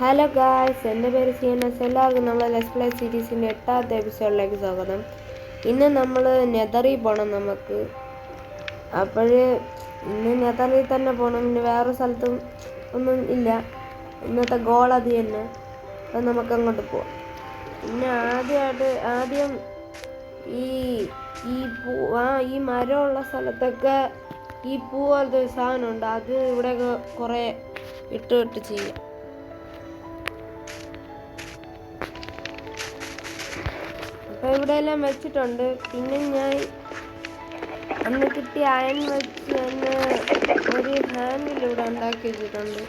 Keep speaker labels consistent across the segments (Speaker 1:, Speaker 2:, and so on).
Speaker 1: Hello guys, എൻ്റെ പേര് CNS. എല്ലാവർക്കും നമ്മളെ ലെറ്റ്സ് പ്ലേ സീരീസിൻ്റെ 8ാമത്തെ എപ്പിസോഡിലേക്ക് സ്വാഗതം. ഇന്ന് നമ്മൾ നെതറിൽ പോകണം. നമുക്ക് ഇന്ന് നെതറിൽ തന്നെ പോകണം. ഇന്ന് വേറെ സ്ഥലത്തും ഒന്നും ഇല്ല. ഇന്നത്തെ ഗോൾ അത് തന്നെ. അപ്പം നമുക്ക് അങ്ങോട്ട് പോവാം. പിന്നെ ആദ്യം ഈ മരമുള്ള സ്ഥലത്തൊക്കെ ഈ പൂ പോലത്തെ ഒരു സാധനമുണ്ട്. അത് ഇവിടെയൊക്കെ കുറേ ഇട്ട് ചെയ്യാം. അപ്പോൾ ഇവിടെ എല്ലാം വെച്ചിട്ടുണ്ട്. പിന്നെ ഞാൻ അന്ന് കിട്ടിയ അയൺ വെച്ച് തന്നെ ഒരു ഹാൻഡ് വില്ല് ഇവിടെ ഉണ്ടാക്കി വെച്ചിട്ടുണ്ട്.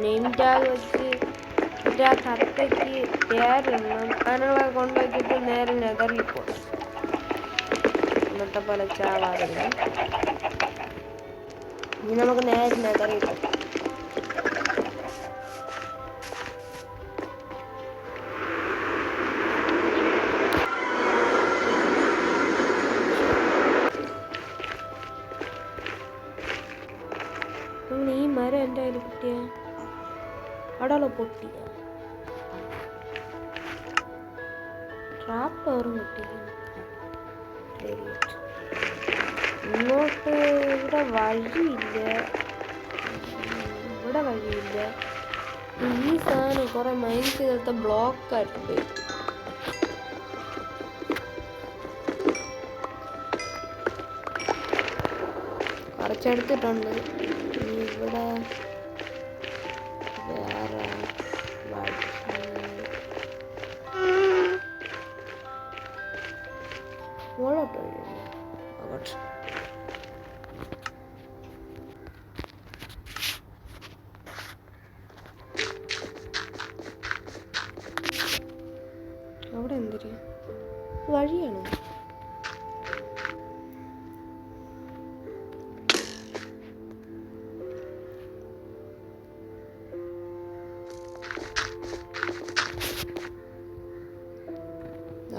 Speaker 1: നെയിം ടാഗ് വെച്ച് മറ്റേ ആ കത്തയ്ക്ക് പേരിടണം. സാധനങ്ങളൊക്കെ കൊണ്ടുവച്ചിട്ട് നേരെ നെതറിൽ പോകണം. ഇന്നത്തെ പോലെ ചാവാറില്ല. ഇനി നമുക്ക് നേരെ നെതറിൽ പോകാം. ഈ മരം എൻ്റെ കയ്യിൽ കിട്ടിയ അടളോ പൊട്ടിയ ട്രാപ്പ് ഓറും കിട്ടിയ ഇങ്ങോട്ട് ഇവിടെ വഴിയില്ല. ഈ സാധനം കുറെ മൈൻഡ് ചെയ്ത ബ്ലോക്ക് ആയിട്ട് പോയി. കുറച്ചെടുത്തിട്ടുണ്ട്. ഇവിടെ വേറെ അവിടെ എന്തിരി വഴിയാണോ?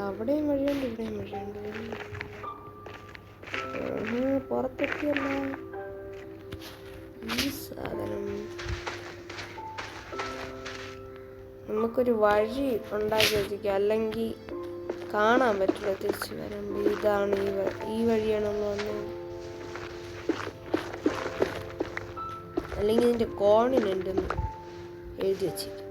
Speaker 1: അവിടെയും വഴിയുണ്ട്, ഇവിടെയും വഴിയുണ്ട്. പുറത്തെത്തിയല്ല ഈ സാധനം. നമുക്കൊരു വഴി ഉണ്ടാക്കി വെച്ചിരിക്കുക, അല്ലെങ്കിൽ കാണാൻ പറ്റില്ല തിരിച്ചു വരുമ്പോൾ. ഇതാണ് ഈ വഴിയാണെന്ന് തോന്നുന്നത്. അല്ലെങ്കിൽ ഇതിൻ്റെ കോർഡിനേറ്റ് ഒന്ന് എഴുതി വെച്ചിരിക്കും.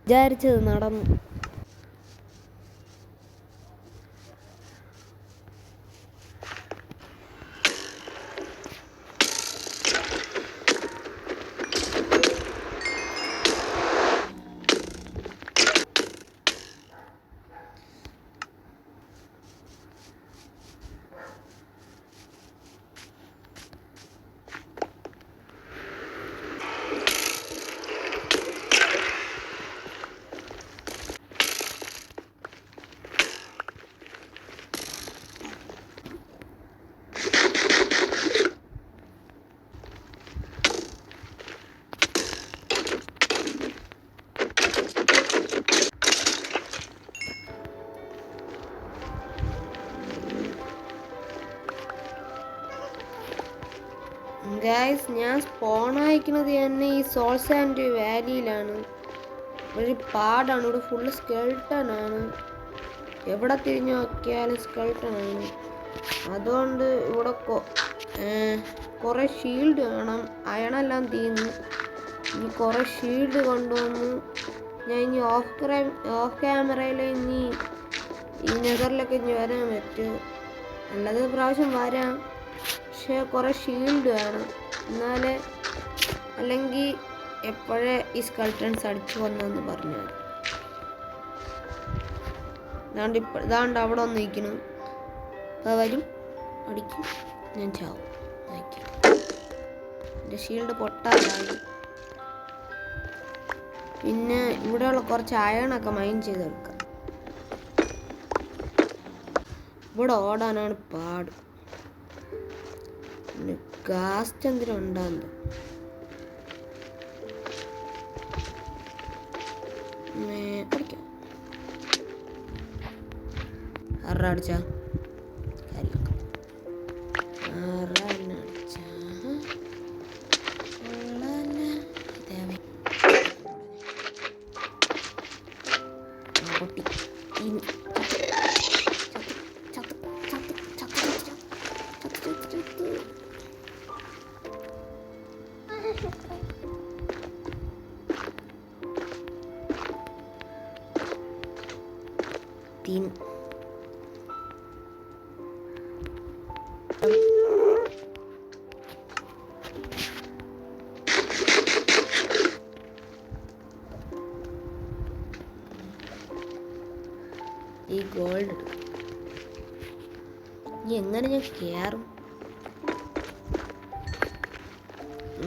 Speaker 1: വിചാരിച്ചത് നടന്നു. ഗൈസ്, ഞാൻ സ്പോണായിക്കുന്നത് തന്നെ ഈ സോൾസ് ആൻഡ് വാലിയിലാണ്. ഒരു പാടാണ്. ഇവിടെ ഫുള്ള് സ്കെൽട്ടനാണ്. എവിടെ തിരിഞ്ഞു നോക്കിയാലും സ്കെൽട്ടനാണ്. അതുകൊണ്ട് ഇവിടെ കുറേ ഷീൽഡ് വേണം. അയണെല്ലാം തീർന്നു. ഇനി കുറേ ഷീൽഡ് കൊണ്ടുവന്ന് ഞാൻ ഇനി ഓഫ് ക്യാമറയിൽ ഇനി ഈ നെതറിലൊക്കെ ഇനി വരാൻ പറ്റും. അല്ലാതെ പ്രാവശ്യം വരാം. പക്ഷേ കുറേ ഷീൽഡ് വേണം. എന്നാലേ, അല്ലെങ്കിൽ എപ്പോഴേ ഈ സ്കൾട്ടൻസ് അടിച്ചു വന്നെന്ന് പറഞ്ഞാൽ ഇതാണ്ട് അവിടെ ഒന്ന് നിൽക്കുന്നു. അപ്പോൾ വരും, അടിക്കും, ഞാൻ ചാവും. നോക്കി എൻ്റെ ഷീൽഡ് പൊട്ടാതായി. പിന്നെ ഇവിടെയുള്ള കുറച്ച് അയണൊക്കെ മൈൻ ചെയ്തെടുക്കാം. ഇവിടെ ഓടാനാണ് പാട്. പിന്നെ ഗാസ്റ്റ് എന്തിനും ഉണ്ടാകുന്നത്. അടിക്കാം. അടിച്ച ഈ ഗോൾഡ് ഇനി എങ്ങനെ ഞാൻ കയറും?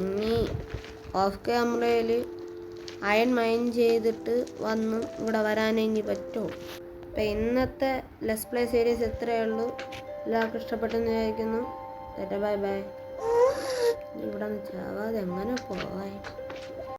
Speaker 1: ഇനി ഓഫ് ക്യാമറയിൽ അയൺ മൈൻ ചെയ്തിട്ട് വന്ന് ഇവിടെ വരാനേ ഇനി പറ്റുമോ? അപ്പം ഇന്നത്തെ ലെറ്റ്സ് പ്ലേ സീരീസ് ഇത്രയേ ഉള്ളൂ. എല്ലാവർക്കും ഇഷ്ടപ്പെട്ടെന്ന് വിചാരിക്കുന്നു. Bye bye. ഇവിടെ നിന്ന് ചാവാതെ എങ്ങനെ പോവാൻ?